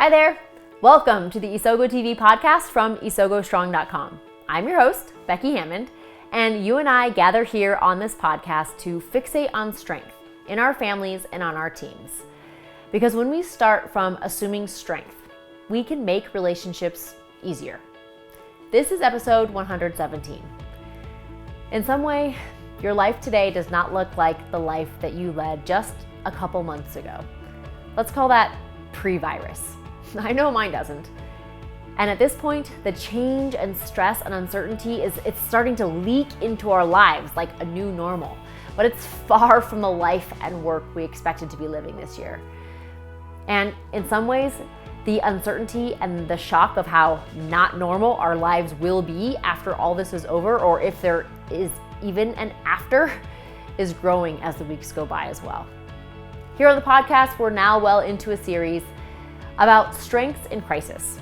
Hi there. Welcome to the Isogo TV podcast from isogostrong.com. I'm your host, Becky Hammond, and you and I gather here on this podcast to fixate on strength in our families and on our teams. Because when we start from assuming strength, we can make relationships easier. This is episode 117. In some way, your life today does not look like the life that you led just a couple months ago. Let's call that pre-virus. I know mine doesn't. And at this point, the change and stress and uncertainty it's starting to leak into our lives like a new normal. But it's far from the life and work we expected to be living this year. And in some ways, the uncertainty and the shock of how not normal our lives will be after all this is over, or if there is even an after, is growing as the weeks go by as well. Here on the podcast, we're now well into a series about strengths in crisis.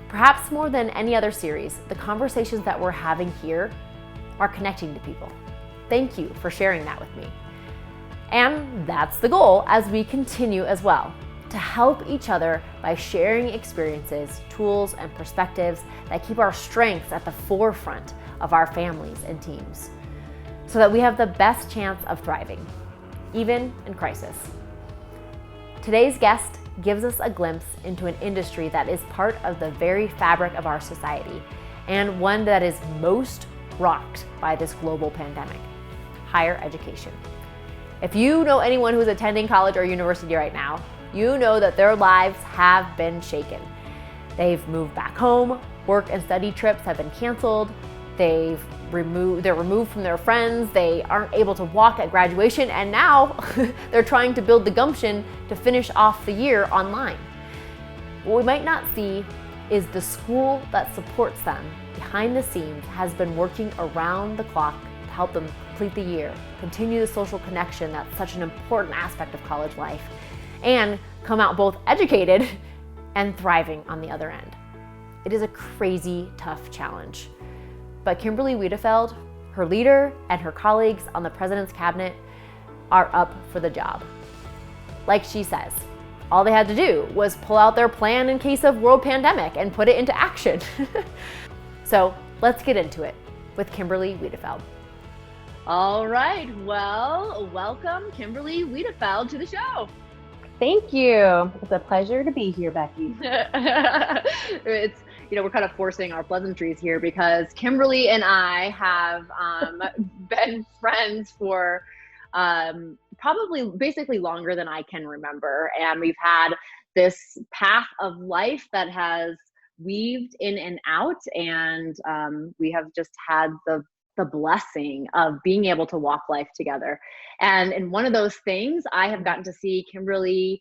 Perhaps more than any other series, the conversations that we're having here are connecting to people. Thank you for sharing that with me. And that's the goal as we continue as well, to help each other by sharing experiences, tools, and perspectives that keep our strengths at the forefront of our families and teams, so that we have the best chance of thriving, even in crisis. Today's guest gives us a glimpse into an industry that is part of the very fabric of our society, and one that is most rocked by this global pandemic: higher education. If you know anyone who's attending college or university right now, you know that their lives have been shaken. They've moved back home, work and study trips have been canceled, they're removed from their friends, they aren't able to walk at graduation, and now they're trying to build the gumption to finish off the year online. What we might not see is the school that supports them behind the scenes has been working around the clock to help them complete the year, continue the social connection that's such an important aspect of college life, and come out both educated and thriving on the other end. It is a crazy, tough challenge. But Kimberley Wiedefeld, her leader, and her colleagues on the president's cabinet are up for the job. Like she says, all they had to do was pull out their plan in case of world pandemic and put it into action. So let's get into it with Kimberley Wiedefeld. All right, well, welcome Kimberley Wiedefeld to the show. Thank you. It's a pleasure to be here, Becky. We're kind of forcing our pleasantries here because Kimberley and I have been friends for probably basically longer than I can remember. And we've had this path of life that has weaved in and out. And we have just had the blessing of being able to walk life together. And in one of those things, I have gotten to see Kimberley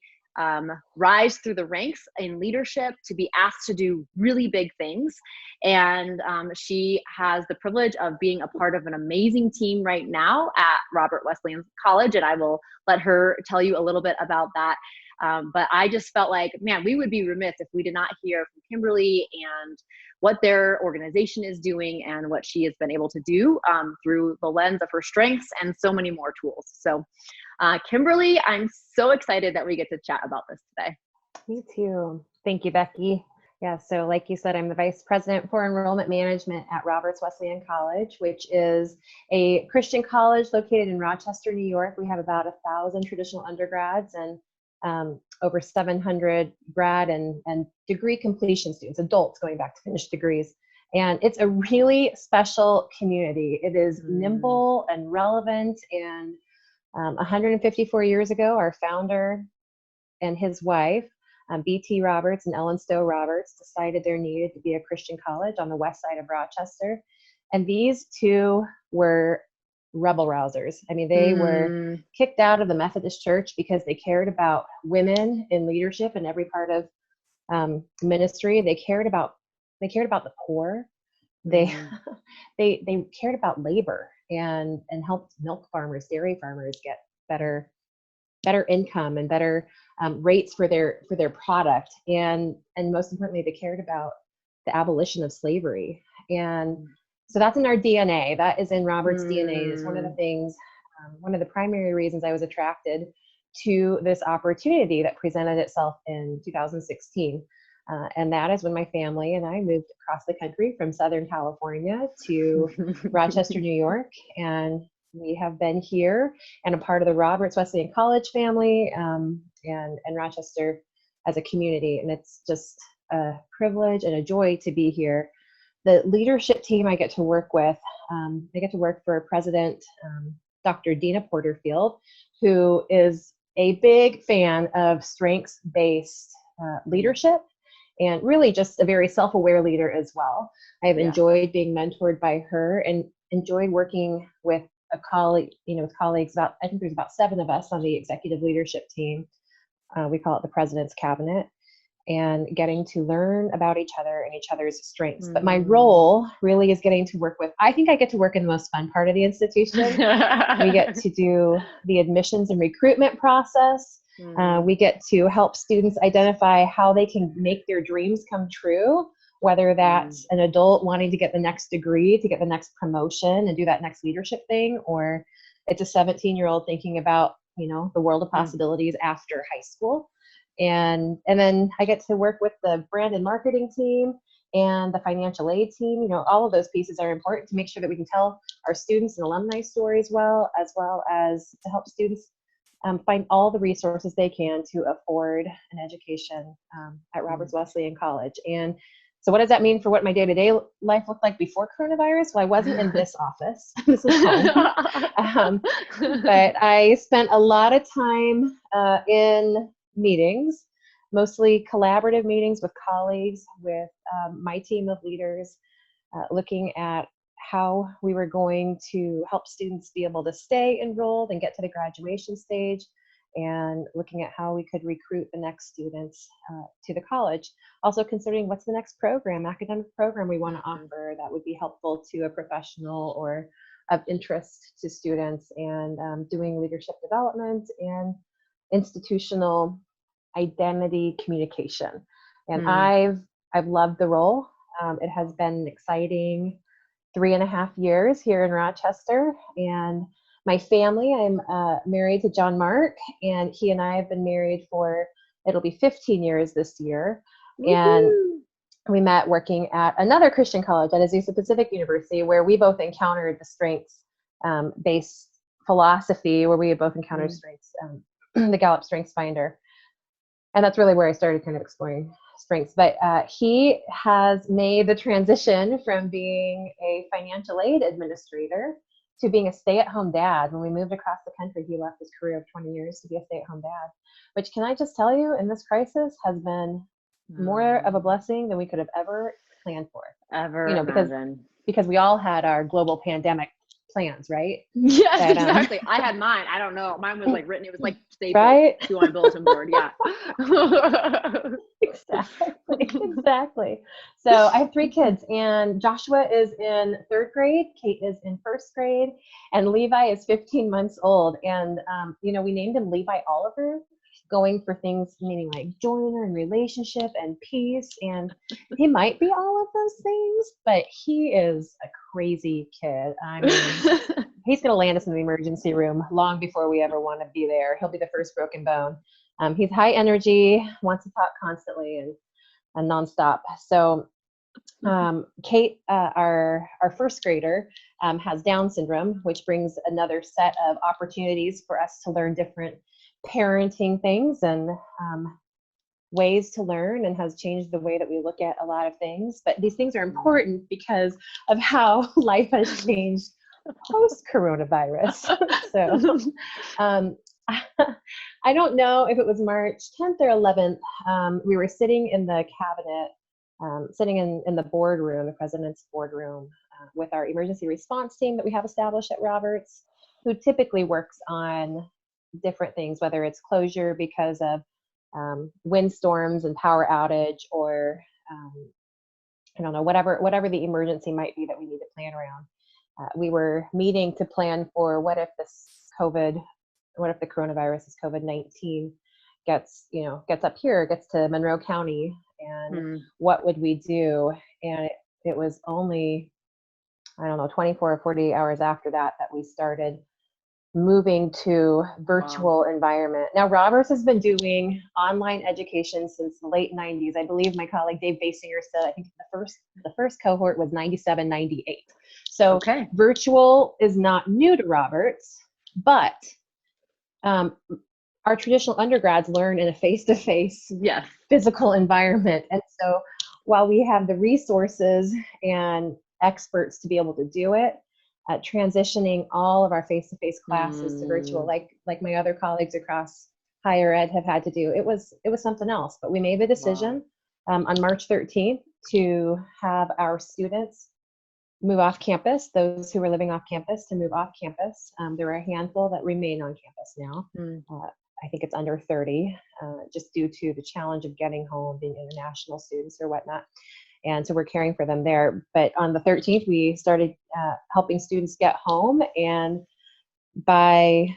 rise through the ranks in leadership, to be asked to do really big things. And she has the privilege of being a part of an amazing team right now at Roberts Wesleyan College. And I will let her tell you a little bit about that. But I just felt like, man, we would be remiss if we did not hear from Kimberley and what their organization is doing and what she has been able to do through the lens of her strengths and so many more tools. So Kimberley, I'm so excited that we get to chat about this today. Me too. Thank you, Becky. Yeah, so like you said, I'm the Vice President for Enrollment Management at Roberts Wesleyan College, which is a Christian college located in Rochester, New York. We have about 1,000 traditional undergrads and over 700 grad and degree completion students, adults going back to finish degrees. And it's a really special community. It is nimble and relevant. And 154 years ago, our founder and his wife, B.T. Roberts and Ellen Stowe Roberts, decided there needed to be a Christian college on the west side of Rochester. And these two were rebel rousers. I mean, they were kicked out of the Methodist Church because they cared about women in leadership in every part of ministry. They cared about the poor. They cared about labor and helped milk farmers, dairy farmers get better income and better rates for their product. And most importantly, they cared about the abolition of slavery. And so that's in our DNA. That is in Robert's DNA. It's one of the things, one of the primary reasons I was attracted to this opportunity that presented itself in 2016. And that is when my family and I moved across the country from Southern California to Rochester, New York. And we have been here and a part of the Roberts Wesleyan College family, and Rochester as a community. And it's just a privilege and a joy to be here. The leadership team I get to work with, I get to work for President Dr. Dina Porterfield, who is a big fan of strengths-based leadership, and really just a very self-aware leader as well. I've enjoyed being mentored by her and enjoyed working with a colleague, with colleagues. I think there's about 7 of us on the executive leadership team. We call it the President's Cabinet, and getting to learn about each other and each other's strengths. But my role really is getting to work with, I think I get to work in the most fun part of the institution. We get to do the admissions and recruitment process. We get to help students identify how they can make their dreams come true, whether that's an adult wanting to get the next degree, to get the next promotion and do that next leadership thing, or it's a 17-year-old thinking about, the world of possibilities after high school. And then I get to work with the brand and marketing team and the financial aid team. All of those pieces are important to make sure that we can tell our students and alumni stories well as to help students find all the resources they can to afford an education at Roberts Wesleyan College. And so what does that mean for what my day-to-day life looked like before coronavirus? Well, I wasn't in this office. This is home. But I spent a lot of time in meetings, mostly collaborative meetings with colleagues, with my team of leaders, looking at how we were going to help students be able to stay enrolled and get to the graduation stage, and looking at how we could recruit the next students to the college. Also considering what's the next academic program we want to offer that would be helpful to a professional or of interest to students, and doing leadership development and institutional identity communication. And I've loved the role. It has been an exciting 3.5 years here in Rochester, and my family, I'm married to John Mark, and he and I have been married for, it'll be 15 years this year. Woo-hoo. And we met working at another Christian college at Azusa Pacific University, where we both encountered the strengths-based philosophy, where we had both encountered strengths, the Gallup Strengths Finder. And that's really where I started kind of exploring strengths. But he has made the transition from being a financial aid administrator to being a stay-at-home dad. When we moved across the country, he left his career of 20 years to be a stay-at-home dad, which, can I just tell you, in this crisis has been more of a blessing than we could have ever planned for. Because we all had our global pandemic plans, right? Yes, exactly. I had mine. I don't know. Mine was written. It was stapled right? to on a bulletin board. Yeah. Exactly. So I have 3 kids, and Joshua is in 3rd grade, Kate is in 1st grade, and Levi is 15 months old. And, we named him Levi Oliver, going for things meaning like joiner and relationship and peace. And he might be all of those things, but he is a crazy kid. I mean, he's going to land us in the emergency room long before we ever want to be there. He'll be the first broken bone. He's high energy, wants to talk constantly and nonstop. So Kate, our 1st grader, has Down syndrome, which brings another set of opportunities for us to learn different parenting things and ways to learn, and has changed the way that we look at a lot of things. But these things are important because of how life has changed post-coronavirus. So I don't know if it was March 10th or 11th, we were sitting in the cabinet, sitting in the boardroom, the president's boardroom, with our emergency response team that we have established at Roberts, who typically works on different things, whether it's closure because of windstorms and power outage, or I don't know, whatever the emergency might be that we need to plan around. We were meeting to plan for what if the coronavirus is COVID-19 gets up here, gets to Monroe County, and what would we do? And it was only, I don't know, 24 or 48 hours after that we started moving to virtual environment. Now, Roberts has been doing online education since the late 90s. I believe my colleague Dave Basinger said, I think the first cohort was 97, 98. So virtual is not new to Roberts, but our traditional undergrads learn in a face-to-face physical environment. And so while we have the resources and experts to be able to do it, transitioning all of our face-to-face classes to virtual, like my other colleagues across higher ed have had to do, it was something else. But we made the decision on March 13th to have our students move off campus, those who were living off campus to move off campus. There were a handful that remain on campus now. I think it's under 30, just due to the challenge of getting home, being international students or whatnot. And so we're caring for them there. But on the 13th, we started helping students get home. And by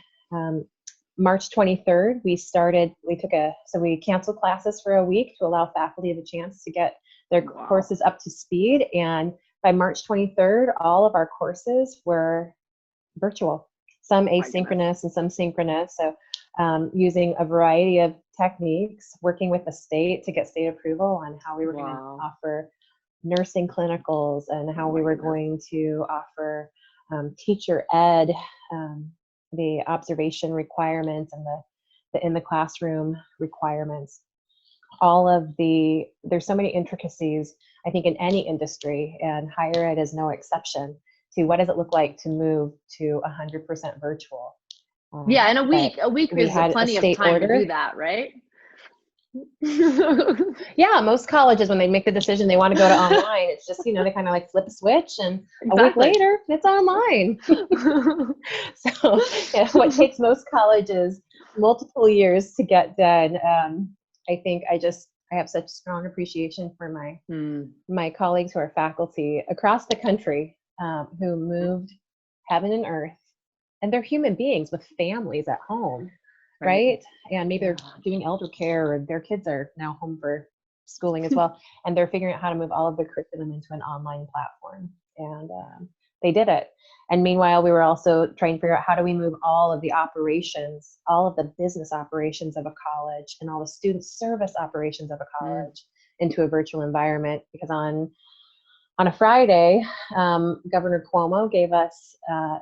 March 23rd, we canceled classes for a week to allow faculty the chance to get their courses up to speed. And by March 23rd, all of our courses were virtual, some asynchronous and some synchronous. So using a variety of techniques, working with the state to get state approval on how we were going to offer nursing clinicals and how we were going to offer teacher ed, the observation requirements and the in the classroom requirements. There's so many intricacies, I think, in any industry, and higher ed is no exception to what does it look like to move to 100% virtual. In a week is plenty of time to do that, right? Yeah, most colleges, when they make the decision they want to go to online, it's just, they kind of like flip a switch and a week later it's online. So what takes most colleges multiple years to get done. I think I have such strong appreciation for my colleagues who are faculty across the country who moved heaven and earth, and they're human beings with families at home. Right? And maybe they're doing elder care, or their kids are now home for schooling as well. And they're figuring out how to move all of their curriculum into an online platform. And they did it. And meanwhile, we were also trying to figure out how do we move all of the operations, all of the business operations of a college and all the student service operations of a college into a virtual environment. Because on a Friday, Governor Cuomo gave us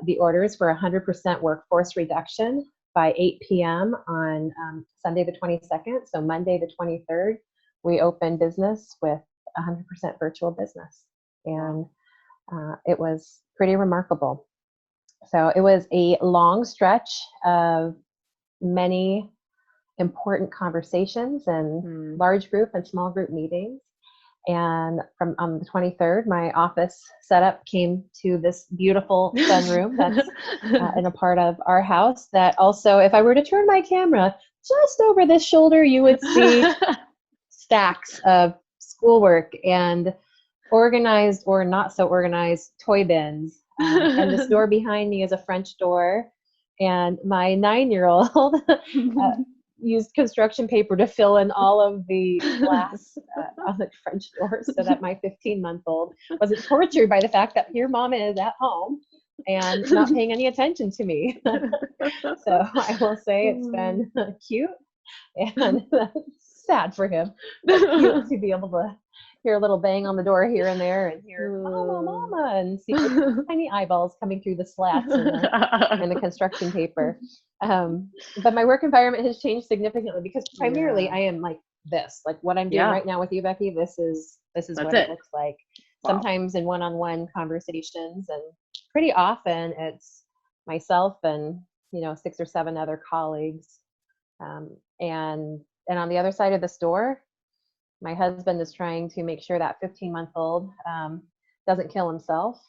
the orders for 100% workforce reduction by 8 p.m. on Sunday the 22nd. So Monday the 23rd, we opened business with 100% virtual business. And it was pretty remarkable. So it was a long stretch of many important conversations and large group and small group meetings. And from on the 23rd, my office setup came to this beautiful sunroom that's in a part of our house that also, if I were to turn my camera just over this shoulder, you would see stacks of schoolwork and organized or not so organized toy bins. And this door behind me is a French door. And my 9-year-old used construction paper to fill in all of the glass on the French doors so that my 15-month-old wasn't tortured by the fact that here mama is at home and not paying any attention to me. So I will say it's been cute and sad for him, but cute to be able to hear a little bang on the door here and there and hear mama and see tiny eyeballs coming through the slats and the construction paper. But my work environment has changed significantly because primarily I am like this, like what I'm doing right now with you, Becky. This is what it looks like. Sometimes in one-on-one conversations, and pretty often it's myself and 6 or 7 other colleagues. And on the other side of this door, my husband is trying to make sure that 15-month-old doesn't kill himself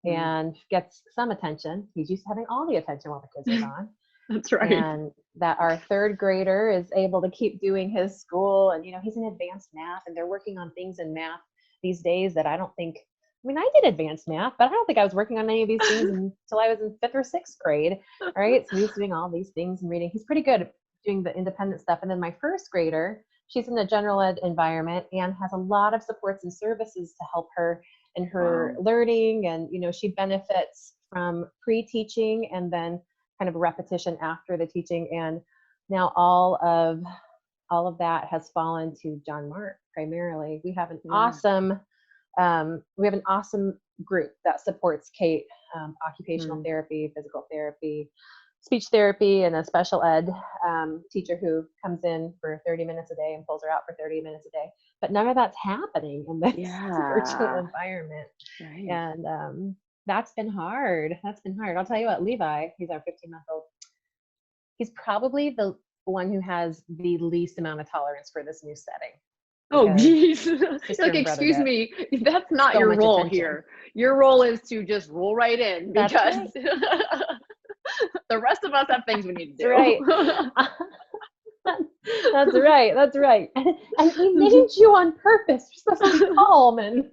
and gets some attention. He's used to having all the attention while the kids are gone. That's right. And that our 3rd grader is able to keep doing his school. And, he's in advanced math, and they're working on things in math these days that I did advanced math, but I don't think I was working on any of these things until I was in 5th or 6th grade. Right. So he's doing all these things and reading. He's pretty good at doing the independent stuff. And then my 1st grader, she's in a general ed environment and has a lot of supports and services to help her in her learning. And, she benefits from pre-teaching and then kind of repetition after the teaching. And now all of that has fallen to John Mark primarily. We have an awesome group that supports Kate, occupational therapy, physical therapy, speech therapy, and a special ed teacher who comes in for 30 minutes a day and pulls her out for 30 minutes a day. But none of that's happening in this virtual environment. Right. And that's been hard. I'll tell you what, Levi, he's our 15-month-old. He's probably the one who has the least amount of tolerance for this new setting. Oh, geez. Like, excuse me, that's not your role here. Your role is to just roll right in, because the rest of us have things we need to do. Right. That's right. And he named you on purpose. You're supposed to be calm and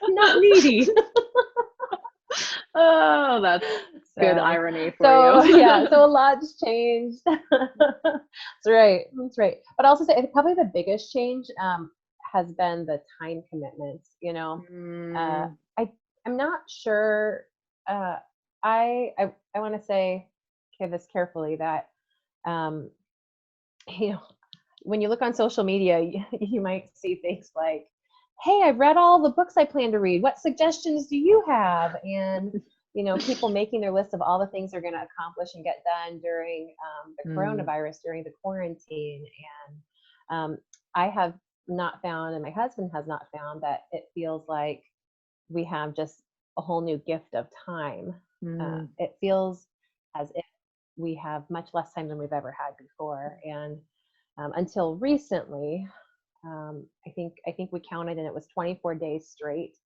not needy. Oh, that's good irony for you. So a lot's changed. That's right. But also say, probably the biggest change has been the time commitment. I'm not sure. I want to say this carefully, that when you look on social media, you might see things like, hey, I've read all the books I plan to read. What suggestions do you have? And, people making their list of all the things they're going to accomplish and get done during the coronavirus, during the quarantine. And I have not found, and my husband has not found, that it feels like we have just a whole new gift of time. It feels as if we have much less time than we've ever had before. And until recently, I think we counted, and it was 24 days straight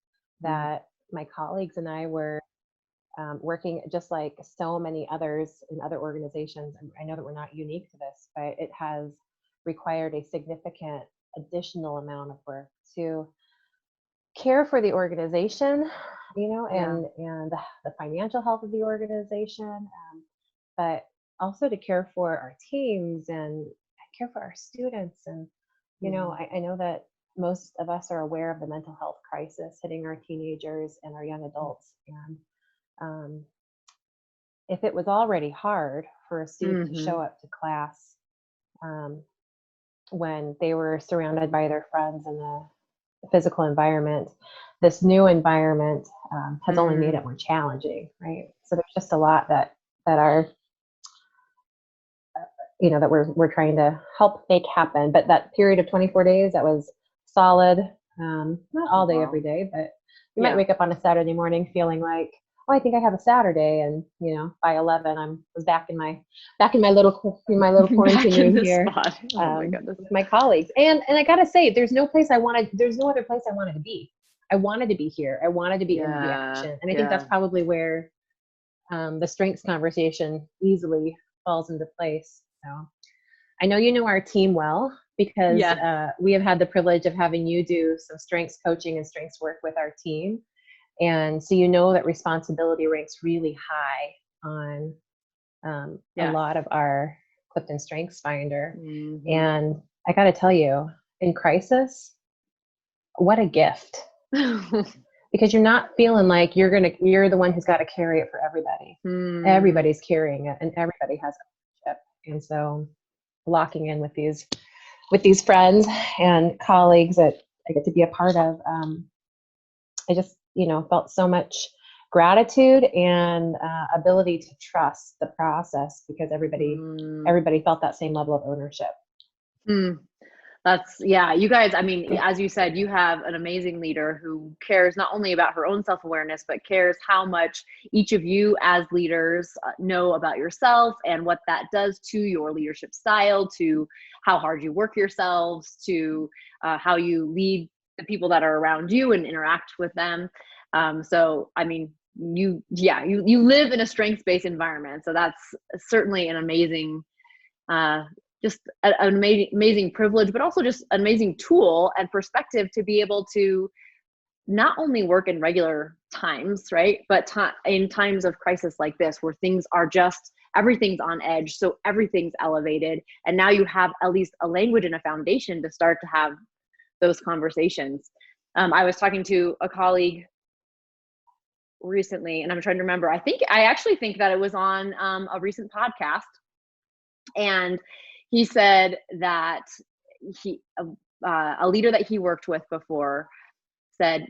that my colleagues and I were working, just like so many others in other organizations. And I know that we're not unique to this, but it has required a significant additional amount of work to care for the organization, and the financial health of the organization, but also to care for our teams and care for our students. And I know that most of us are aware of the mental health crisis hitting our teenagers and our young adults. And if it was already hard for a student to show up to class when they were surrounded by their friends in the physical environment, this new environment has only made it more challenging, right? So there's just a lot that are that we're trying to help make happen. But that period of 24 days, that was solid. Not all day, every day, but you might wake up on a Saturday morning feeling like, oh, I think I have a Saturday, and by 11, I was back in my little quarantine room here, with my colleagues. And I gotta say, there's no other place I wanted to be. I wanted to be here. I wanted to be in the action, and I think that's probably where the strengths conversation easily falls into place. So I know you know our team well, because we have had the privilege of having you do some strengths coaching and strengths work with our team. And so that responsibility ranks really high on a lot of our Clifton Strengths Finder. And I got to tell you, in crisis, what a gift. Because you're not feeling like you're the one who's got to carry it for everybody. Everybody's carrying it, and everybody has ownership. And so locking in with these friends and colleagues that I get to be a part of, I just felt so much gratitude and ability to trust the process, because everybody felt that same level of ownership. That's, you guys, I mean, as you said, you have an amazing leader who cares not only about her own self-awareness, but cares how much each of you as leaders know about yourself and what that does to your leadership style, to how hard you work yourselves, to how you lead the people that are around you and interact with them. So, I mean, you live in a strengths-based environment. So that's certainly an amazing, just an amazing privilege, but also just an amazing tool and perspective to be able to not only work in regular times, right? But in times of crisis like this, where things are everything's on edge. So everything's elevated. And now you have at least a language and a foundation to start to have those conversations. I was talking to a colleague recently, and I'm trying to remember. I actually think that it was on a recent podcast, and he said that a leader that he worked with before said,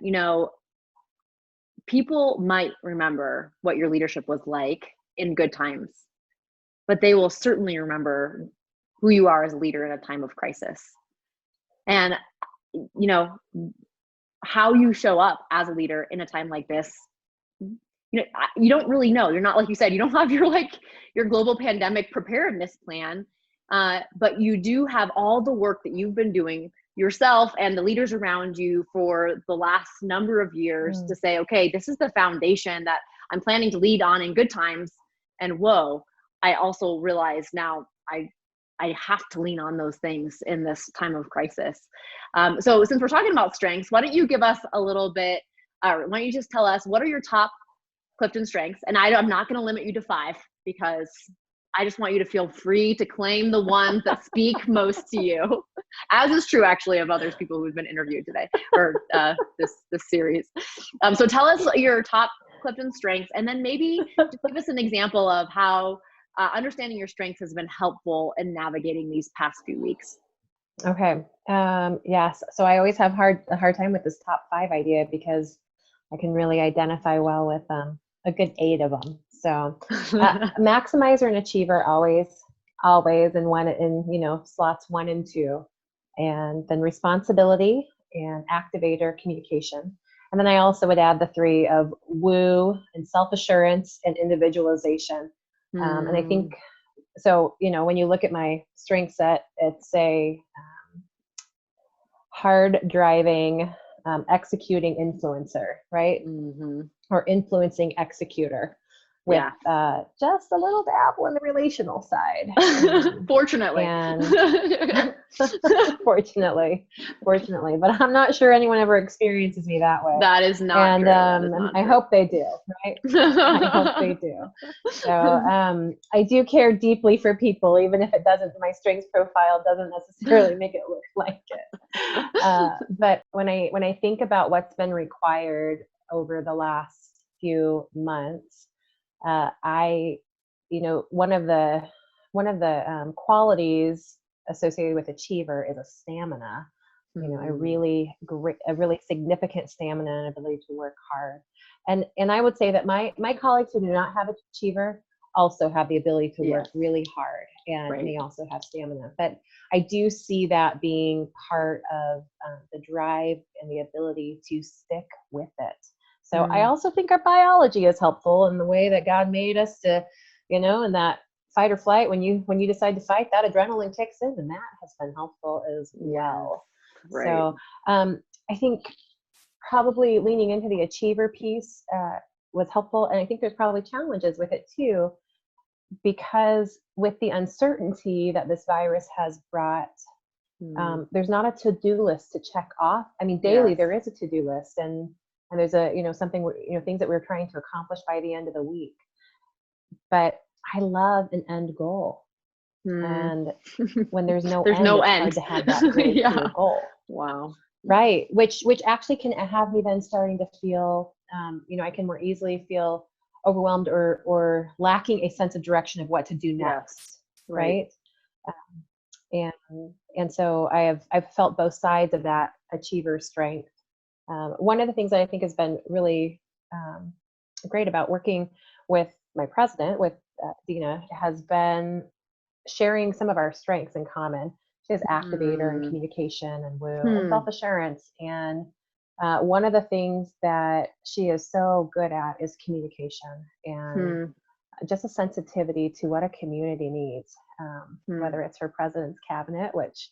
people might remember what your leadership was like in good times, but they will certainly remember who you are as a leader in a time of crisis. And, how you show up as a leader in a time like this, you don't really know. You're not, like you said, you don't have your global pandemic preparedness plan, but you do have all the work that you've been doing yourself and the leaders around you for the last number of years to say, okay, this is the foundation that I'm planning to lead on in good times. And whoa, I also realize now I have to lean on those things in this time of crisis. So since we're talking about strengths, why don't you give us a little bit, why don't you just tell us, what are your top Clifton strengths? And I'm not going to limit you to 5, because I just want you to feel free to claim the ones that speak most to you, as is true actually of other people who've been interviewed today, or this series. So tell us your top Clifton strengths, and then maybe just give us an example of how understanding your strengths has been helpful in navigating these past few weeks. Okay. Yes. So I always have a hard time with this top 5 idea, because I can really identify well with a good 8 of them. So maximizer and achiever always, and one in slots 1 and 2, and then responsibility and activator communication. And then I also would add the 3 of woo and self-assurance and individualization. And I think, so, when you look at my strength set, it's a hard driving, executing influencer, right? Or influencing executor, with just a little dabble in the relational side. Fortunately. Fortunately, but I'm not sure anyone ever experiences me that way. That is not true. And I hope they do, right? I hope they do. So I do care deeply for people, even if my strengths profile doesn't necessarily make it look like it. But when I think about what's been required over the last few months, one of the qualities associated with achiever is a stamina. A really significant stamina and ability to work hard. And I would say that my colleagues who do not have achiever also have the ability to work really hard, and they also have stamina. But I do see that being part of the drive and the ability to stick with it. So I also think our biology is helpful in the way that God made us to, in that fight or flight, when you decide to fight, that adrenaline kicks in, and that has been helpful as well. Right. So I think probably leaning into the achiever piece was helpful. And I think there's probably challenges with it too, because with the uncertainty that this virus has brought, there's not a to-do list to check off. I mean, daily there is a to-do list, and there's something, things that we're trying to accomplish by the end of the week. But I love an end goal. And when there's no end, it's hard to have that really clear goal. Wow. Right. Which actually can have me then starting to feel, I can more easily feel overwhelmed or lacking a sense of direction of what to do next. Right. And so I've felt both sides of that achiever strength. One of the things that I think has been really great about working with my president, with Dina, has been sharing some of our strengths in common. She has activator and communication and woo and self-assurance. And one of the things that she is so good at is communication and just a sensitivity to what a community needs, whether it's her president's cabinet, which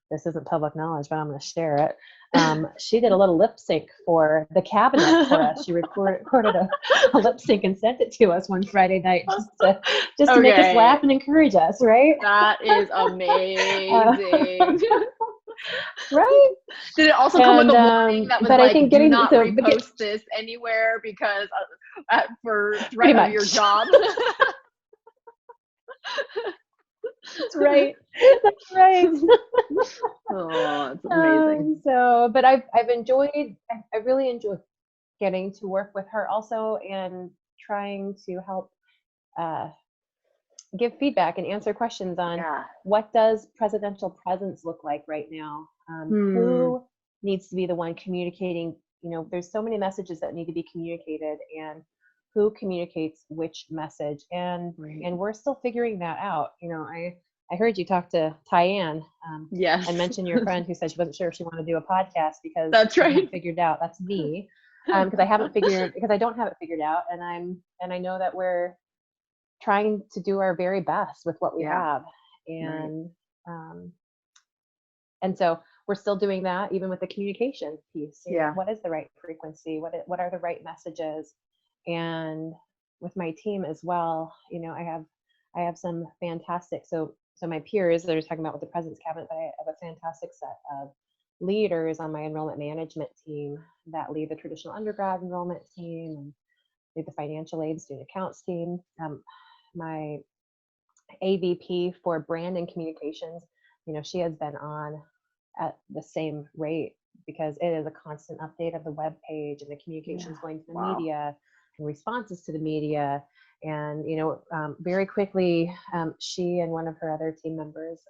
this isn't public knowledge, but I'm going to share it. She did a little lip sync for the cabinet for us. She recorded a lip sync and sent it to us one Friday night just to make us laugh and encourage us, right? That is amazing. Right? Did it also come with a warning that was do not repost this anywhere because for threat of your job? That's right. That's right. Oh, it's amazing. But I've really enjoyed getting to work with her also and trying to help give feedback and answer questions on what does presidential presence look like right now? Who needs to be the one communicating? There's so many messages that need to be communicated, and who communicates which message, and we're still figuring that out. I heard you talk to Tyann, yes, and mention your friend who said she wasn't sure if she wanted to do a podcast because that's right. she hadn't figured out. That's me, because I don't have it figured out, and I know that we're trying to do our very best with what we have, and so we're still doing that even with the communication piece. What is the right frequency? What are the right messages? And with my team as well, I have some fantastic, so my peers that are talking about with the President's Cabinet, but I have a fantastic set of leaders on my enrollment management team that lead the traditional undergrad enrollment team and lead the financial aid student accounts team. My AVP for brand and communications, she has been on at the same rate because it is a constant update of the web page and the communications going to the media and responses to the media. And, very quickly, she and one of her other team members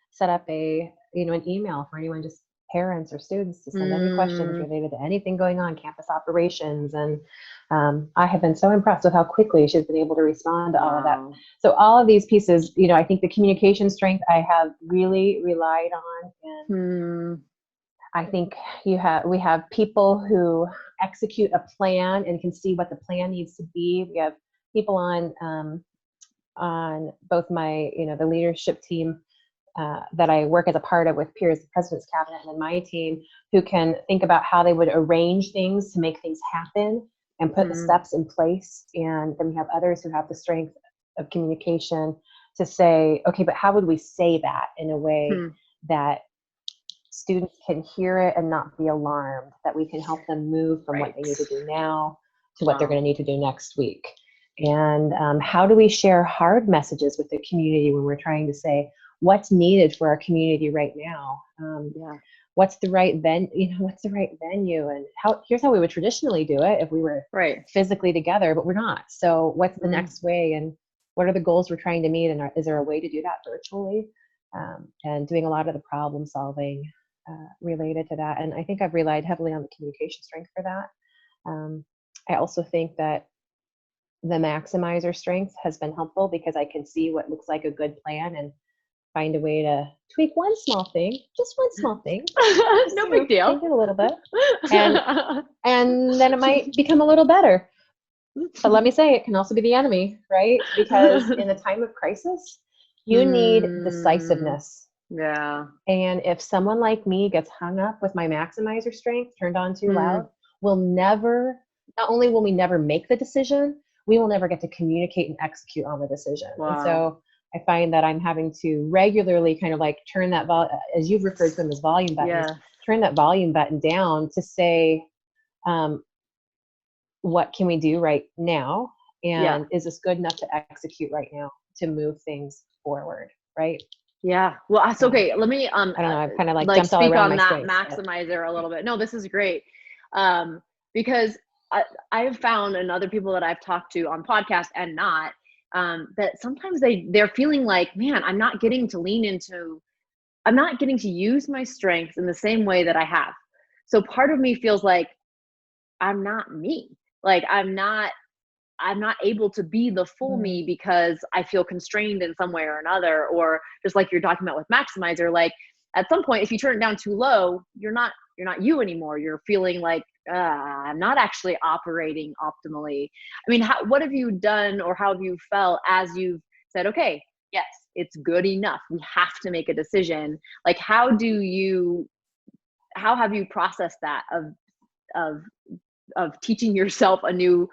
set up an email for anyone, just parents or students, to send any questions related to anything going on, campus operations. And I have been so impressed with how quickly she's been able to respond to all of that. So all of these pieces, I think the communication strength I have really relied on. And I think we have people who execute a plan and can see what the plan needs to be. We have people on both my, the leadership team that I work as a part of with peers, the President's Cabinet, and then my team, who can think about how they would arrange things to make things happen and put the steps in place. And then we have others who have the strength of communication to say, okay, but how would we say that in a way that students can hear it and not be alarmed, that we can help them move from what they need to do now to what they're going to need to do next week. And how do we share hard messages with the community when we're trying to say what's needed for our community right now? What's the right venue, and here's how we would traditionally do it if we were physically together, but we're not. So what's the next way, and what are the goals we're trying to meet, and is there a way to do that virtually? And doing a lot of the problem solving related to that. And I think I've relied heavily on the communication strength for that. I also think that the maximizer strength has been helpful because I can see what looks like a good plan and find a way to tweak one small thing, just one small thing. No big deal. Change it a little bit. And then it might become a little better. But let me say, it can also be the enemy, right? Because in a time of crisis, you need decisiveness. Yeah. And if someone like me gets hung up with my maximizer strength turned on too loud, not only will we never make the decision, we will never get to communicate and execute on the decision. And so I find that I'm having to regularly kind of like turn that as you've referred to them as volume buttons, turn that volume button down to say, what can we do right now? And is this good enough to execute right now to move things forward? Right. Yeah. Well, that's okay. Let me, I don't know. I've kind of like jumped all around my space. Maximizer a little bit. No, this is great. Because I have found, and other people that I've talked to on podcasts and not, that sometimes they're feeling like, man, I'm not getting to use my strengths in the same way that I have. So part of me feels like I'm not me. Like I'm not able to be the full me because I feel constrained in some way or another. Or just like you're talking about with maximizer, like at some point, if you turn it down too low, you're not you anymore. You're feeling like, I'm not actually operating optimally. I mean, what have you done, or how have you felt as you've said, okay, yes, it's good enough, we have to make a decision? Like, how have you processed that of teaching yourself a new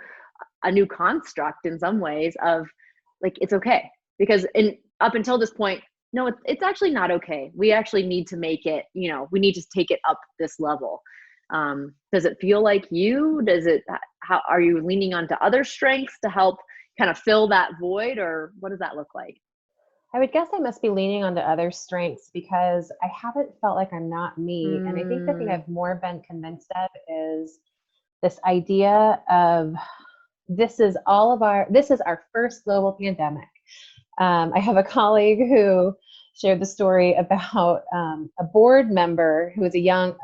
construct in some ways of like, it's okay, because up until this point, no, it's actually not okay. We actually need to make it, we need to take it up this level. Does it feel like how are you leaning onto other strengths to help kind of fill that void, or what does that look like? I would guess I must be leaning onto other strengths because I haven't felt like I'm not me. And I think the thing I've more been convinced of is this idea of this is our first global pandemic. I have a colleague who shared the story about a board member who was a young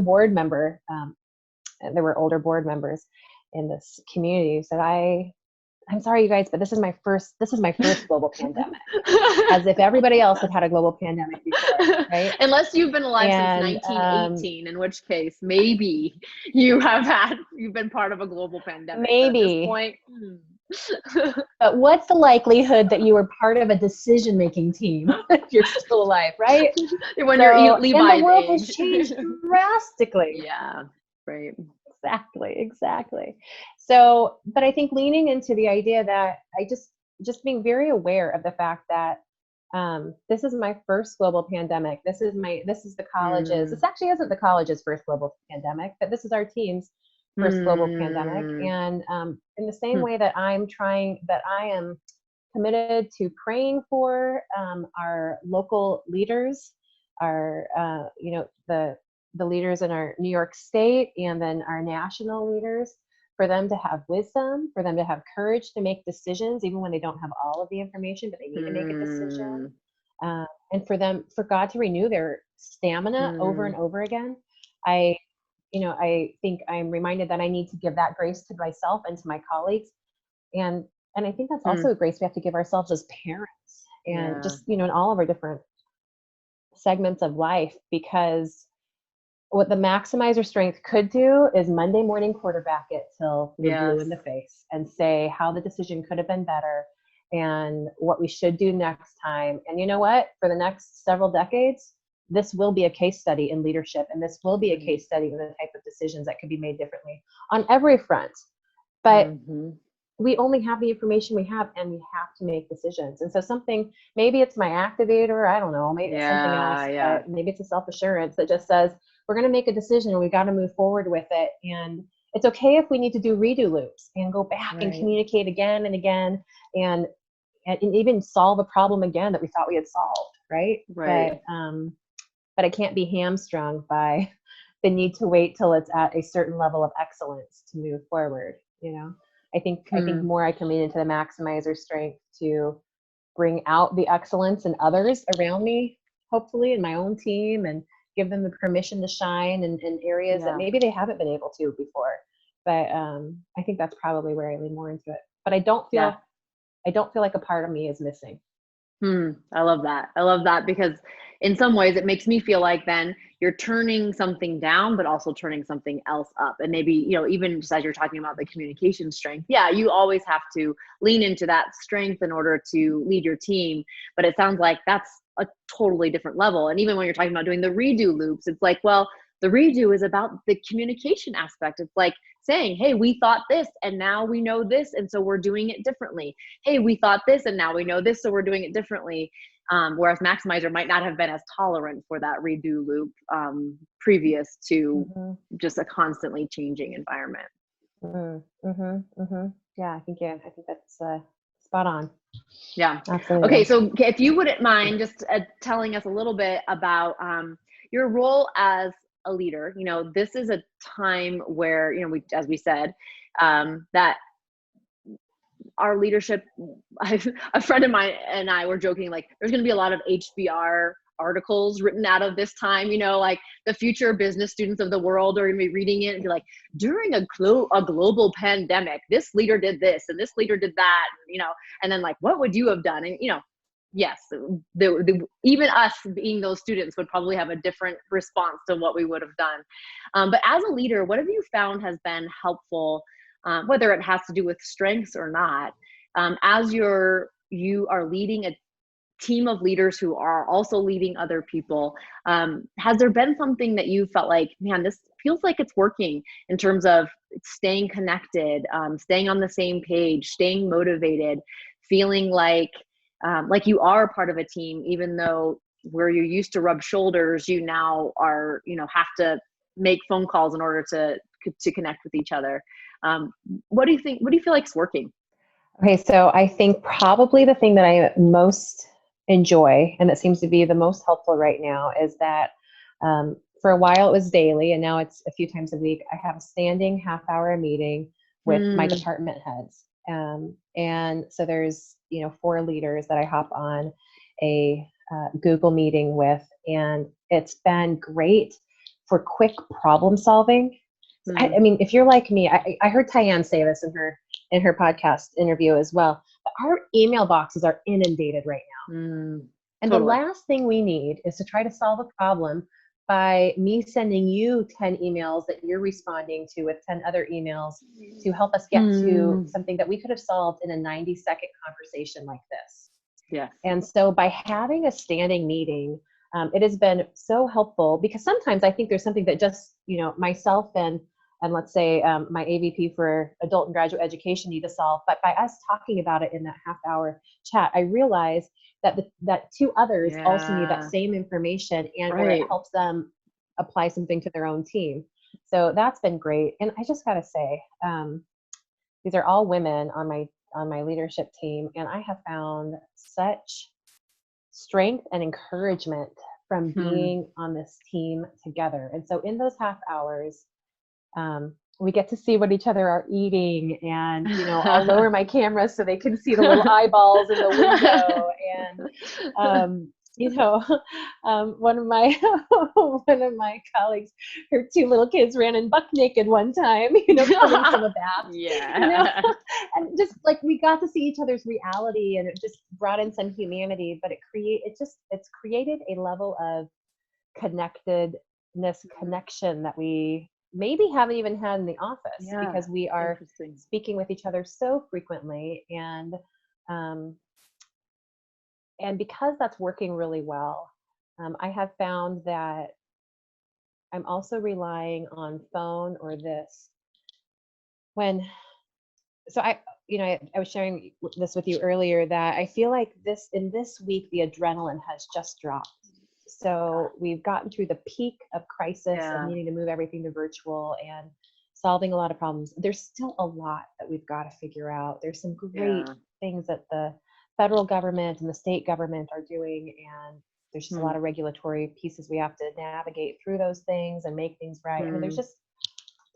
board member. And there were older board members in this community who said, I'm sorry, you guys, but this is my first global pandemic. As if everybody else had a global pandemic before, right? Unless you've been alive since 1918, in which case maybe you've been part of a global pandemic. Maybe. At this point, But what's the likelihood that you were part of a decision-making team if you're still alive, right? When you're Levi's and the world age. has changed drastically. Yeah, right. Exactly. So, but I think leaning into the idea that I just being very aware of the fact that this is my first global pandemic. This is the college's. This actually isn't the college's first global pandemic, but this is our team's first global pandemic. And in the same way that I am committed to praying for our local leaders, our the leaders in our New York State and then our national leaders, for them to have wisdom, for them to have courage to make decisions, even when they don't have all of the information, but they need to make a decision. And for God to renew their stamina over and over again. I think I'm reminded that I need to give that grace to myself and to my colleagues. And I think that's also a grace we have to give ourselves as parents and just, in all of our different segments of life, because what the maximizer strength could do is Monday morning quarterback it till we're blue in the face and say how the decision could have been better and what we should do next time. And you know what? For the next several decades, this will be a case study in leadership, and this will be a case study in the type of decisions that could be made differently on every front. But we only have the information we have, and we have to make decisions. And so maybe it's my activator, I don't know, maybe it's something else, but maybe it's a self-assurance that just says, we're going to make a decision and we got to move forward with it. And it's okay if we need to do redo loops and go back and communicate again and again and even solve a problem again that we thought we had solved, right? But I can't be hamstrung by the need to wait till it's at a certain level of excellence to move forward. I think more I can lean into the maximizer strength to bring out the excellence in others around me, hopefully in my own team, and give them the permission to shine in areas that maybe they haven't been able to before. But I think that's probably where I lean more into it. But I don't feel like a part of me is missing. I love that because in some ways it makes me feel like then you're turning something down, but also turning something else up. And maybe, even just as you're talking about the communication strength, you always have to lean into that strength in order to lead your team. But it sounds like that's a totally different level. And even when you're talking about doing the redo loops, it's like, well, the redo is about the communication aspect. It's like saying, hey, we thought this and now we know this, and so we're doing it differently. Hey, we thought this and now we know this, so we're doing it differently. Whereas maximizer might not have been as tolerant for that redo loop previous to just a constantly changing environment. Yeah, I think that's spot on. Yeah. Absolutely. Okay. So if you wouldn't mind just telling us a little bit about your role as a leader. This is a time where, as we said, that our leadership, a friend of mine and I were joking, like, there's going to be a lot of HBR articles written out of this time, like the future business students of the world are going to be reading it and be like, during a global pandemic, this leader did this and this leader did that, and then like, what would you have done? And, yes, even us being those students would probably have a different response to what we would have done. But as a leader, what have you found has been helpful, whether it has to do with strengths or not, as you are leading a team of leaders who are also leading other people? Has there been something that you felt like, man, this feels like it's working in terms of staying connected, staying on the same page, staying motivated, feeling like you are a part of a team, even though where you used to rub shoulders, you now are, have to make phone calls in order to connect with each other. What do you think? What do you feel like is working? Okay, so I think probably the thing that I most enjoy and that seems to be the most helpful right now is that for a while it was daily, and now it's a few times a week. I have a standing half-hour meeting with my department heads. And so there's, 4 leaders that I hop on a Google meeting with, and it's been great for quick problem solving. I mean, if you're like me, I heard Tyann say this in her podcast interview as well, but our email boxes are inundated right now. And Totally. the last thing we need is to try to solve a problem by me sending you 10 emails that you're responding to with 10 other emails to help us get to something that we could have solved in a 90-second conversation like this. Yes. And so by having a standing meeting, it has been so helpful, because sometimes I think there's something that just, myself and let's say my AVP for adult and graduate education need to solve. But by us talking about it in that half-hour chat, I realized that 2 others also need that same information, and or it helps them apply something to their own team. So that's been great. And I just gotta say, these are all women on my leadership team, and I have found such strength and encouragement from being on this team together. And so in those half hours, we get to see what each other are eating, and I'll lower my camera so they can see the little eyeballs in the window. And one of my colleagues, her 2 little kids ran in buck naked one time, coming from a bath. And just like we got to see each other's reality, and it just brought in some humanity, but it's created a level of connectedness, connection that we maybe haven't even had in the office, because we are speaking with each other so frequently, and because that's working really well, I have found that I'm also relying on phone or this I was sharing this with you earlier, that I feel like in this week the adrenaline has just dropped. So we've gotten through the peak of crisis and needing to move everything to virtual and solving a lot of problems. There's still a lot that we've got to figure out. There's some great things that the federal government and the state government are doing, and there's just a lot of regulatory pieces we have to navigate through those things and make things right. I mean, there's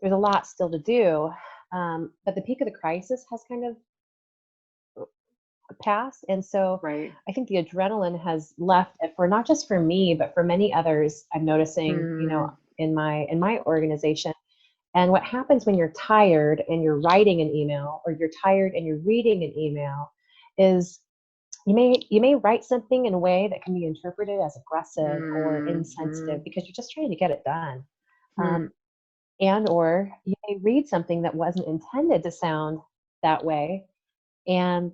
a lot still to do, but the peak of the crisis has kind of passed, and so I think the adrenaline has left, for not just for me, but for many others. I'm noticing, in my organization. And what happens when you're tired and you're writing an email, or you're tired and you're reading an email, is you may write something in a way that can be interpreted as aggressive or insensitive, because you're just trying to get it done. And or you may read something that wasn't intended to sound that way and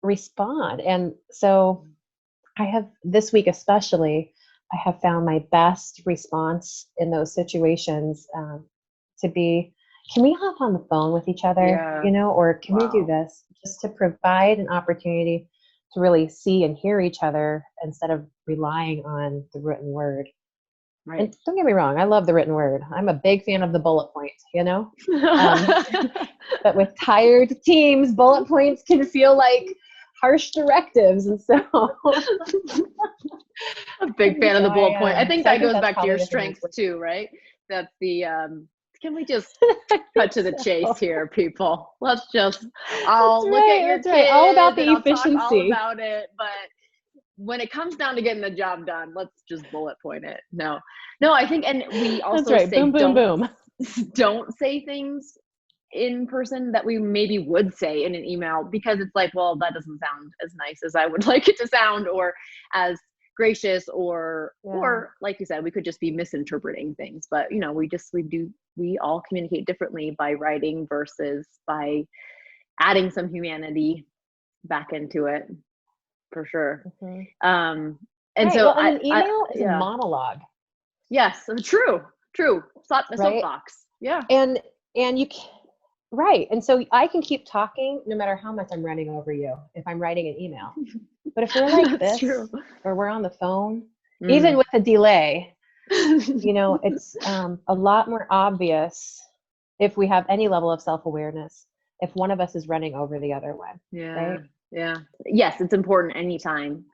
respond. And so I have, this week especially, I have found my best response in those situations to be, can we hop on the phone with each other, or can we do this, just to provide an opportunity to really see and hear each other instead of relying on the written word. And don't get me wrong, I love the written word. I'm a big fan of the bullet point, but with tired teams, bullet points can feel like harsh directives. And so a big fan of the bullet point. I think that goes back to your strength too, right? That's the, can we just cut to the chase here, people? Let's just, I'll look at your kids, all about the efficiency. I'll talk all about it, but when it comes down to getting the job done, let's just bullet point it. No, I think, and we also say boom, boom, boom. Don't say things in person that we maybe would say in an email, because it's like, well, that doesn't sound as nice as I would like it to sound, or as gracious, or like you said, we could just be misinterpreting things. But we all communicate differently by writing versus by adding some humanity back into it, for sure. And so an email is a monologue. Yes, true. Soapbox. Yeah. And you can, and so I can keep talking no matter how much I'm running over you if I'm writing an email. But if we're like this, or we're on the phone, even with a delay, it's a lot more obvious, if we have any level of self-awareness, if one of us is running over the other one. Right? Yes, it's important anytime.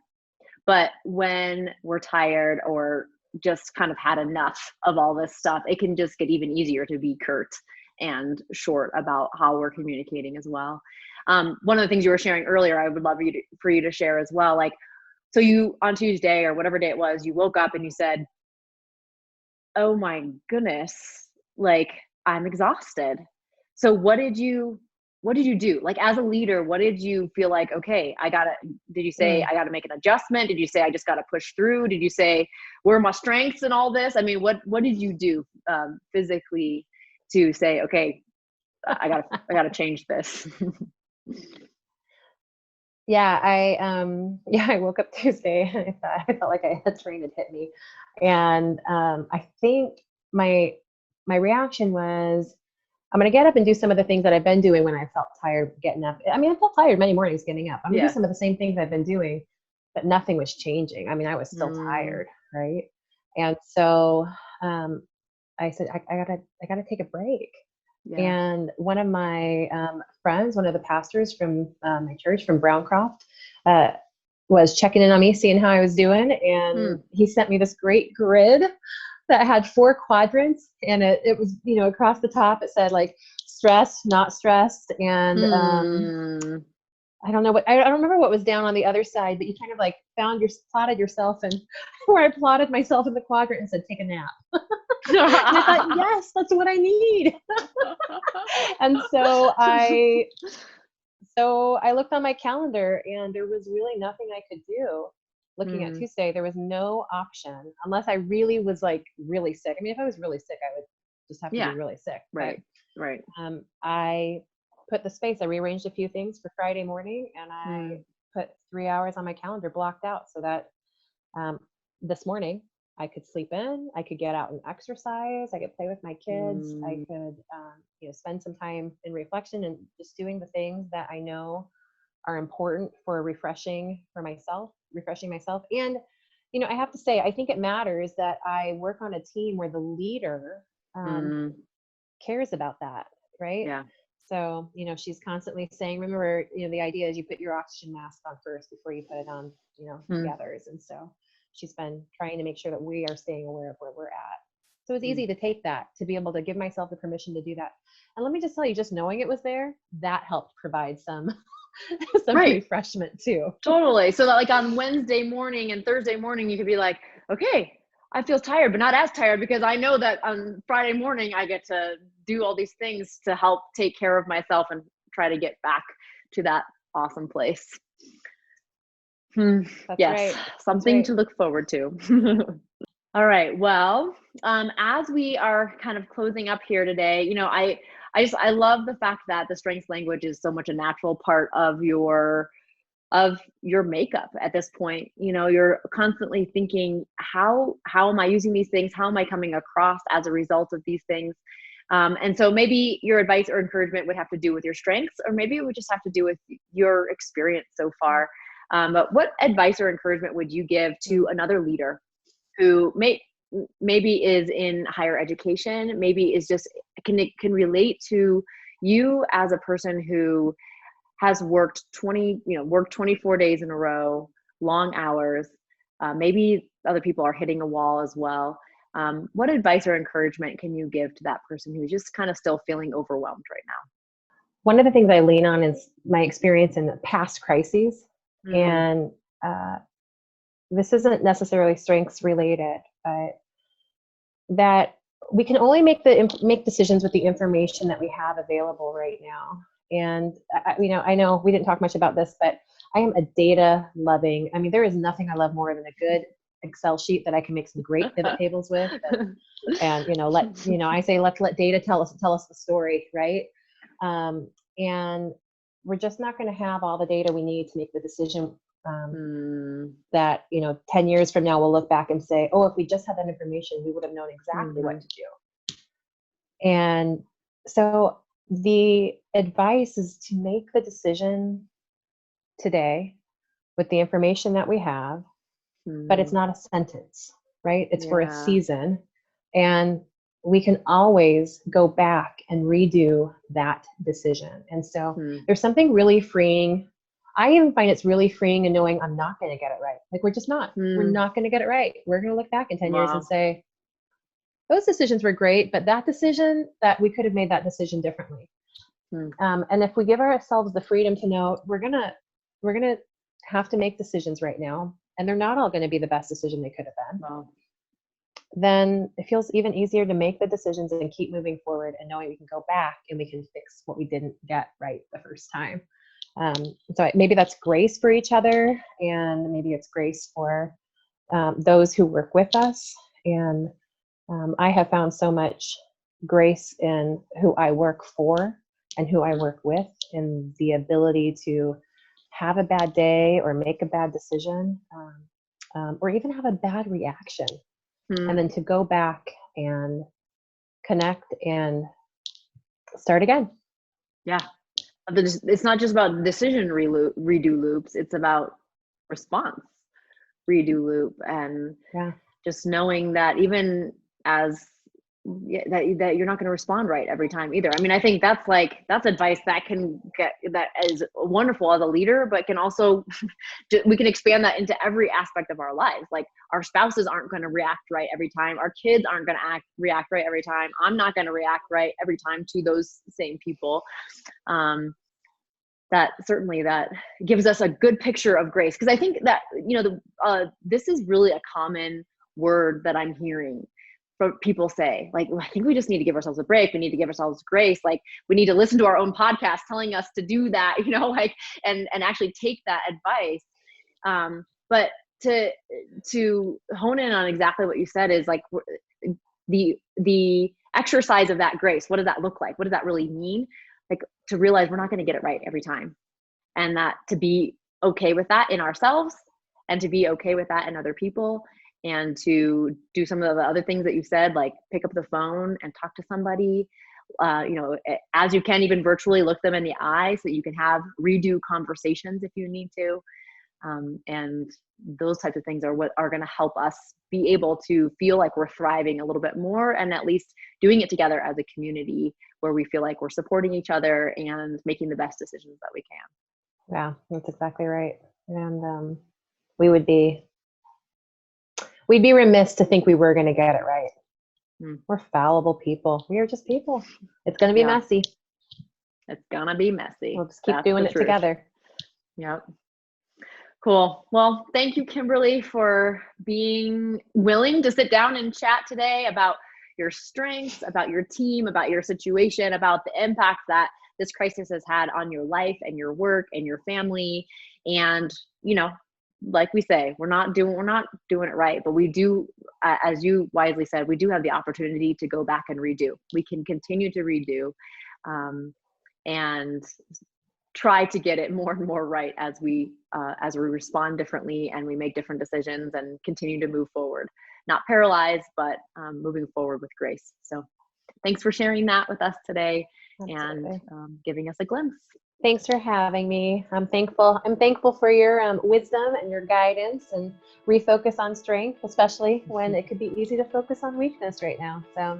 But when we're tired, or just kind of had enough of all this stuff, it can just get even easier to be curt and short about how we're communicating as well. One of the things you were sharing earlier, I would love for you to share as well. Like, so you, on Tuesday or whatever day it was, you woke up and you said, oh my goodness, like I'm exhausted. So what did you do? Like as a leader, what did you feel like, okay, did you say, I gotta make an adjustment? Did you say, I just gotta push through? Did you say, where are my strengths and all this? I mean, what did you do physically to say, okay, I gotta change this? Yeah, I woke up Tuesday and I felt like a train had hit me. And I think my reaction was, I'm going to get up and do some of the things that I've been doing when I felt tired getting up. I mean, I felt tired many mornings getting up. I'm going to do some of the same things I've been doing, but nothing was changing. I mean, I was still tired, right? And so I said, I gotta take a break. Yeah. And one of my friends, one of the pastors from my church from Browncroft, was checking in on me, seeing how I was doing. And he sent me this great grid that had 4 quadrants, and it was, across the top, it said like stressed, not stressed. And I don't remember what was down on the other side, but you kind of like plotted yourself, and where I plotted myself in the quadrant and said, take a nap. And I thought, yes, that's what I need. And so I looked on my calendar, and there was really nothing I could do. Looking at Tuesday, there was no option unless I really was like really sick. I mean, if I was really sick, I would just have to be really sick. Right. Right. I put the space. I rearranged a few things for Friday morning, and I put 3 hours on my calendar blocked out so that this morning I could sleep in, I could get out and exercise, I could play with my kids, I could spend some time in reflection and just doing the things that I know are important for refreshing myself. And I have to say, I think it matters that I work on a team where the leader cares about that, right? Yeah. So, she's constantly saying, remember, the idea is you put your oxygen mask on first before you put it on, the others. And so she's been trying to make sure that we are staying aware of where we're at. So it's easy to take that, to be able to give myself the permission to do that. And let me just tell you, just knowing it was there, that helped provide some refreshment too. Totally. So that like on Wednesday morning and Thursday morning, you could be like, okay, I feel tired, but not as tired, because I know that on Friday morning, I get to do all these things to help take care of myself and try to get back to that awesome place. That's yes. right. Something to look forward to. All right. Well, as we are kind of closing up here today, I love the fact that the strengths language is so much a natural part of your makeup at this point. You're constantly thinking, how am I using these things? How am I coming across as a result of these things? And so maybe your advice or encouragement would have to do with your strengths, or maybe it would just have to do with your experience so far. But what advice or encouragement would you give to another leader who maybe is in higher education, maybe is just can relate to you as a person who has worked 24 days in a row, long hours. Maybe other people are hitting a wall as well. What advice or encouragement can you give to that person who's just kind of still feeling overwhelmed right now? One of the things I lean on is my experience in the past crises. And this isn't necessarily strengths related, but that we can only make decisions with the information that we have available right now. And I know we didn't talk much about this, but I am a data loving. I mean, there is nothing I love more than a good Excel sheet that I can make some great pivot tables with. And I say let's let data tell us the story, right? And we're just not going to have all the data we need to make the decision that 10 years from now we'll look back and say, oh, if we just had that information, we would have known exactly what to do. And so the advice is to make the decision today with the information that we have, but it's not a sentence, right? It's for a season, and we can always go back and redo that decision. And so there's something really freeing I even find it's really freeing in knowing I'm not going to get it right. Like, we're just not. We're not going to get it right. We're going to look back in 10 years and say, those decisions were great, but that we could have made that decision differently. And if we give ourselves the freedom to know we're gonna have to make decisions right now, and they're not all going to be the best decision they could have been, then it feels even easier to make the decisions and keep moving forward and knowing we can go back and we can fix what we didn't get right the first time. So maybe that's grace for each other, and maybe it's grace for those who work with us. And I have found so much grace in who I work for and who I work with, and the ability to have a bad day or make a bad decision, or even have a bad reaction, and then to go back and connect and start again. Yeah. It's not just about decision redo loops. It's about response redo loop, and just knowing that even as that you're not going to respond right every time either. I mean, I think that's advice that is wonderful as a leader, but can also, we can expand that into every aspect of our lives. Like, our spouses aren't going to react right every time. Our kids aren't going to react right every time. I'm not going to react right every time to those same people. That gives us a good picture of grace. Because I think that, this is really a common word that I'm hearing people say, like, I think we just need to give ourselves a break. We need to give ourselves grace. Like, we need to listen to our own podcast telling us to do that, and actually take that advice. But to hone in on exactly what you said is like the exercise of that grace. What does that look like? What does that really mean? Like, to realize we're not going to get it right every time, and that to be okay with that in ourselves, and to be okay with that in other people, and to do some of the other things that you said, like pick up the phone and talk to somebody, as you can, even virtually, look them in the eye so that you can have redo conversations if you need to. And those types of things are what are going to help us be able to feel like we're thriving a little bit more, and at least doing it together as a community where we feel like we're supporting each other and making the best decisions that we can. Yeah, that's exactly right. And we'd be remiss to think we were going to get it right. We're fallible people. We are just people. It's going to be messy. It's going to be messy. We'll just keep doing it together. Yep. Cool. Well, thank you, Kimberly, for being willing to sit down and chat today about your strengths, about your team, about your situation, about the impact that this crisis has had on your life and your work and your family. And, like we say, we're not doing it right, but we do, as you wisely said, we do have the opportunity to go back and redo. We can continue to redo, and try to get it more and more right as we respond differently and we make different decisions and continue to move forward, not paralyzed, but moving forward with grace. So thanks for sharing that with us today. Absolutely. And giving us a glimpse. Thanks for having me. I'm thankful for your wisdom and your guidance, and refocus on strength, especially when it could be easy to focus on weakness right now. So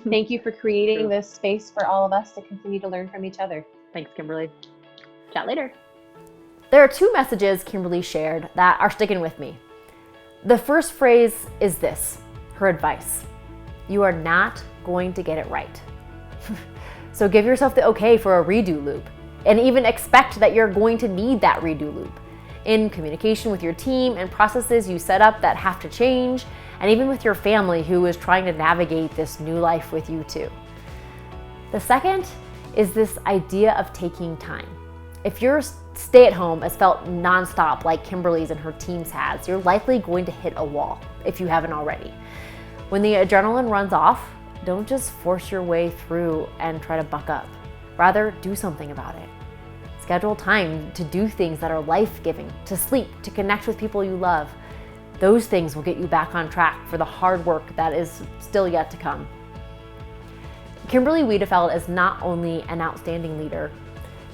thank you for creating this space for all of us to continue to learn from each other. Thanks, Kimberly. Chat later. There are two messages Kimberly shared that are sticking with me. The first phrase is this, her advice: you are not going to get it right. So give yourself the okay for a redo loop, and even expect that you're going to need that redo loop in communication with your team and processes you set up that have to change, and even with your family who is trying to navigate this new life with you too. The second is this idea of taking time. If your stay-at-home has felt nonstop like Kimberly's and her team's has, you're likely going to hit a wall if you haven't already. When the adrenaline runs off, don't just force your way through and try to buck up. Rather, do something about it. Schedule time to do things that are life-giving, to sleep, to connect with people you love. Those things will get you back on track for the hard work that is still yet to come. Kimberley Wiedefeld is not only an outstanding leader,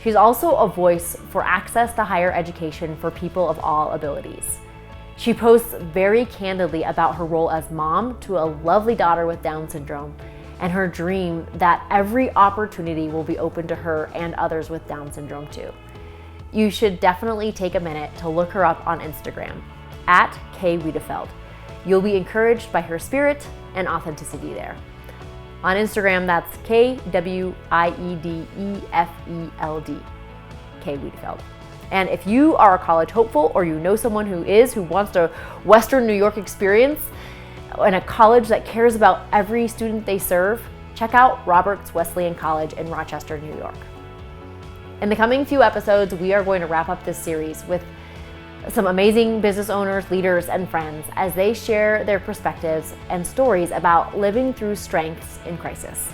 she's also a voice for access to higher education for people of all abilities. She posts very candidly about her role as mom to a lovely daughter with Down syndrome, and her dream that every opportunity will be open to her and others with Down syndrome too. you should definitely take a minute to look her up on Instagram at Wiedefeld. You'll be encouraged by her spirit and authenticity there. On Instagram, that's Kwiedefeld, K Wiedefeld. And if you are a college hopeful or you know someone who wants a Western New York experience and a college that cares about every student they serve, check out Roberts Wesleyan College in Rochester, New York. In the coming few episodes, we are going to wrap up this series with some amazing business owners, leaders, and friends as they share their perspectives and stories about living through strengths in crisis.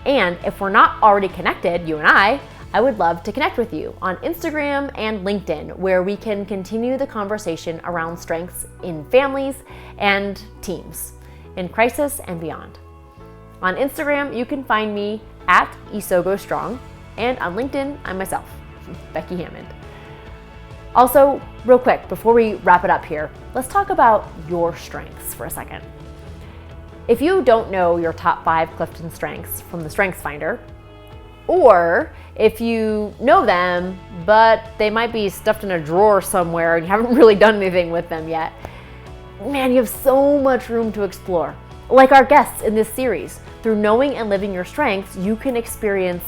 And if we're not already connected, you and I would love to connect with you on Instagram and LinkedIn, where we can continue the conversation around strengths in families and teams, in crisis and beyond. On Instagram, you can find me at IsogoStrong, and on LinkedIn, I'm myself, Becky Hammond. Also, real quick, before we wrap it up here, let's talk about your strengths for a second. If you don't know your top 5 Clifton strengths from the Strengths Finder, or if you know them, but they might be stuffed in a drawer somewhere and you haven't really done anything with them yet, man, you have so much room to explore. Like our guests in this series, through knowing and living your strengths, you can experience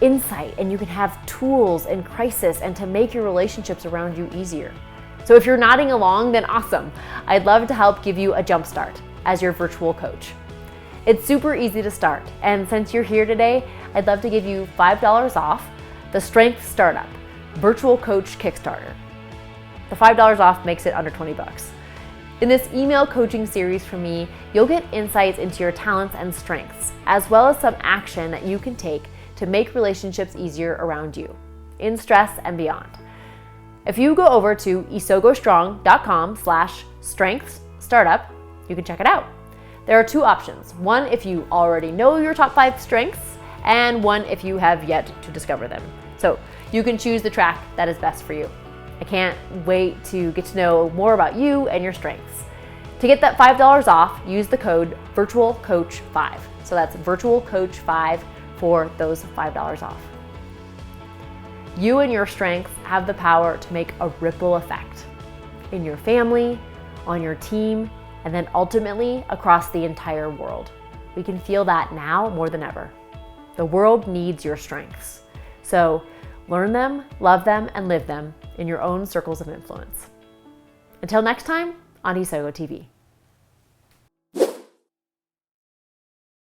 insight and you can have tools in crisis and to make your relationships around you easier. So if you're nodding along, then awesome. I'd love to help give you a jump start as your virtual coach. It's super easy to start, and since you're here today, I'd love to give you $5 off the Strength Startup Virtual Coach Kickstarter. The $5 off makes it under $20. In this email coaching series from me, you'll get insights into your talents and strengths, as well as some action that you can take to make relationships easier around you, in stress and beyond. If you go over to isogostrong.com/strengthsstartup, you can check it out. There are 2 options. One if you already know your top 5 strengths, and one if you have yet to discover them. So you can choose the track that is best for you. I can't wait to get to know more about you and your strengths. To get that $5 off, use the code VirtualCoach5. So that's VirtualCoach5 for those $5 off. You and your strengths have the power to make a ripple effect in your family, on your team, and then ultimately across the entire world. We can feel that now more than ever. The world needs your strengths. So learn them, love them, and live them in your own circles of influence. Until next time on Isogo TV.